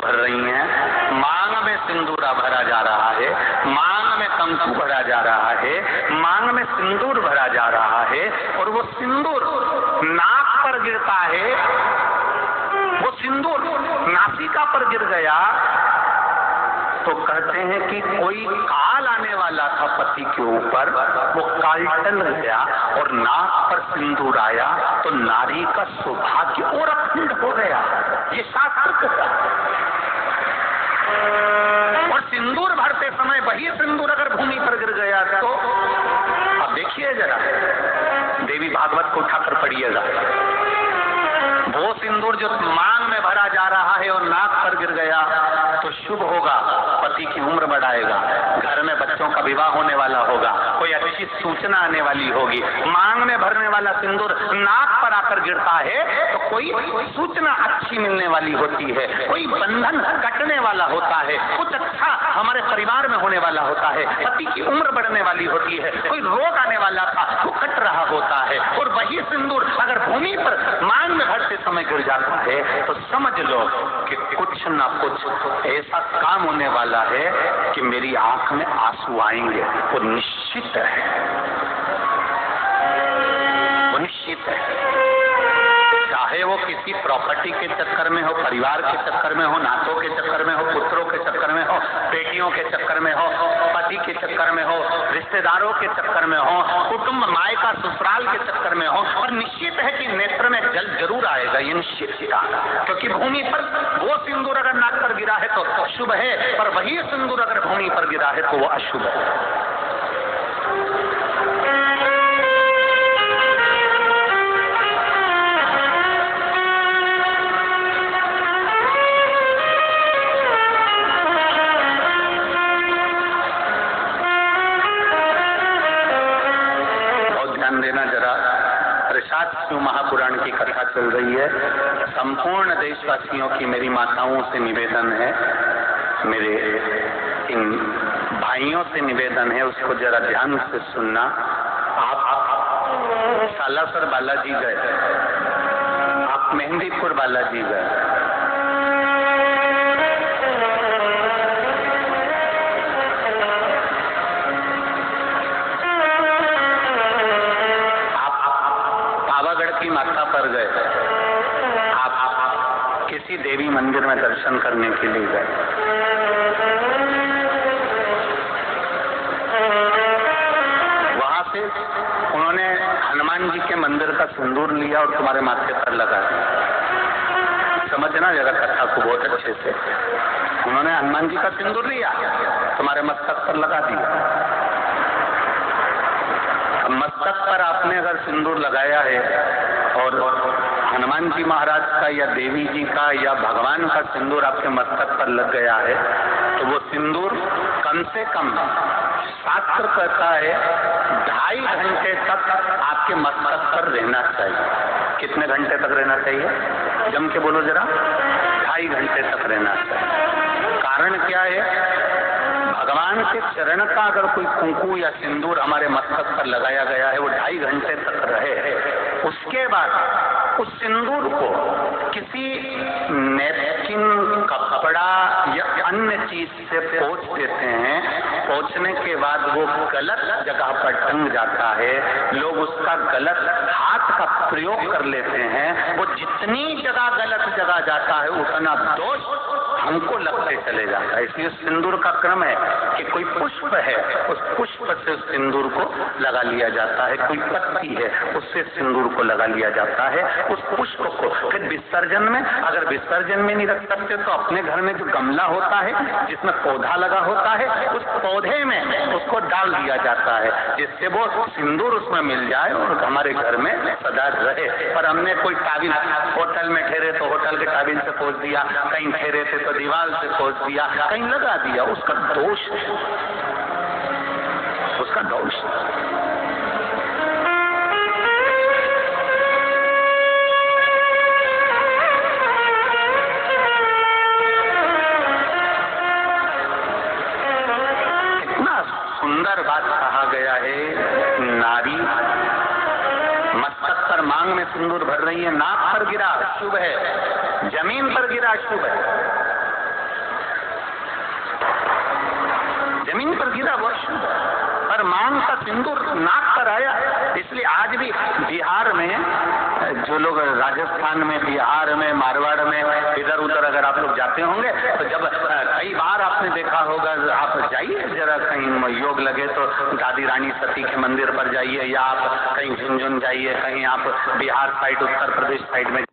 भर रही हैं, मांग में सिंदूरा भरा जा रहा है, मांग में कंकु भरा जा रहा है, मांग में सिंदूर भरा जा रहा है, और वो सिंदूर नाक पर गिरता है, वो सिंदूर नासिका पर गिर गया तो कहते हैं कि कोई काल आने वाला था पति के ऊपर, वो काल टल गया और नाक पर सिंदूर आया तो नारी का सौभाग्य और अखंड हो गया। ये शास्त्र कहता है। और सिंदूर भरते समय वही सिंदूर अगर भूमि पर गिर गया तो अब देखिए जरा, देवी भागवत को उठाकर पढ़िएगा, वो सिंदूर जो मांग में भरा जा रहा है और नाक पर गिर गया तो शुभ होगा, पति की उम्र बढ़ाएगा, घर में बच्चों का विवाह होने वाला होगा, कोई अच्छी सूचना आने वाली होगी। मांग में भरने वाला सिंदूर नाक पर आकर गिरता है तो कोई सूचना अच्छी मिलने वाली होती है, कोई बंधन कटने वाला होता है, कुछ अच्छा हमारे परिवार में होने वाला होता है, पति की उम्र बढ़ने वाली होती है, कोई रोग आने वाला था वो कट रहा होता है। और वही सिंदूर अगर भूमि पर मांग में भरते समय गिर जाता है तो समझ लो कि कुछ ना कुछ ऐसा काम होने वाला है कि मेरी आंख में आंसू आएंगे, वो निश्चित है, वो निश्चित है। चाहे वो किसी प्रॉपर्टी के चक्कर में हो, परिवार के चक्कर में हो, नातों के चक्कर में हो, पुत्रों के चक्कर में हो, बेटियों के चक्कर में हो, पति के चक्कर में हो, रिश्तेदारों के चक्कर में हो, कुटुंब मायका ससुराल के चक्कर में हो, और निश्चित है कि नेत्र में जल जरूर आएगा, ये निश्चित था। क्योंकि भूमि पर वो सिंदूर अगर नाक पर गिरा है तो शुभ है, पर वही सिंदूर अगर भूमि पर गिरा है तो वो अशुभ है। महापुराण की कथा चल रही है। संपूर्ण देशवासियों की मेरी माताओं से निवेदन है, मेरे इन भाइयों से निवेदन है, उसको जरा ध्यान से सुनना। आप सालासर बालाजी गए, आप मेहंदीपुर बालाजी गए, माता पर गए, आप किसी देवी मंदिर में दर्शन करने के लिए गए, वहां से उन्होंने हनुमान जी के मंदिर का सिंदूर लिया और तुम्हारे माथे पर लगा दिया। समझना जरा कथा को बहुत अच्छे से। उन्होंने हनुमान जी का सिंदूर लिया, तुम्हारे मस्तक पर लगा दिया। मस्तक पर आपने अगर सिंदूर लगाया है और हनुमान जी महाराज का या देवी जी का या भगवान का सिंदूर आपके मस्तक पर लग गया है तो वो सिंदूर कम से कम शास्त्र कहता है 2.5 घंटे तक आपके मस्तक पर रहना चाहिए। कितने घंटे तक रहना चाहिए? जम के बोलो जरा। 2.5 घंटे तक रहना चाहिए। कारण क्या है? भगवान के चरण का अगर कोई कुंकू या सिंदूर हमारे मस्तक पर लगाया गया है, वो 2.5 घंटे तक रहे, उसके बाद उस सिंदूर को किसी नैपकिन, कपड़ा या अन्य चीज से पोंछ देते हैं। पोंछने के बाद वो गलत जगह पर टंग जाता है, लोग उसका गलत हाथ का प्रयोग कर लेते हैं। वो जितनी जगह गलत जगह जाता है उतना दोष हमको लगते चले जाता है। इसलिए सिंदूर का क्रम है कि कोई पुष्प है, उस पुष्प से उस सिंदूर को लगा लिया जाता है, कोई पत्ती है उससे सिंदूर को लगा लिया जाता है, उस पुष्प को। फिर विसर्जन में, अगर विसर्जन में नहीं रख सकते तो अपने घर में जो गमला होता है जिसमें पौधा लगा होता है, उस पौधे में उसको डाल दिया जाता है, जिससे वो सिंदूर उसमें मिल जाए और हमारे घर में सदा रहे। पर हमने कोई ताबीज, होटल में ठहरे तो होटल के ताबीज से पोंछ दिया, कहीं ठहरे थे तो दीवार से पोंछ दिया, कहीं लगा दिया, उसका दोष है, उसका दोष है। सुंदर बात कहा गया है, नारी मस्तक पर मांग में सिंदूर भर रही है, नाक पर गिरा शुभ है, जमीन पर गिरा शुभ है। सिंदूर नाक पर आया। इसलिए आज भी बिहार में जो लोग राजस्थान में, बिहार में, मारवाड़ में इधर उधर अगर आप लोग जाते होंगे तो जब कई बार आपने देखा होगा, आप जाइए जरा कहीं योग लगे तो दादी रानी सती के मंदिर पर जाइए, या आप कहीं झुंझुन जाइए, कहीं आप बिहार साइड, उत्तर प्रदेश साइड में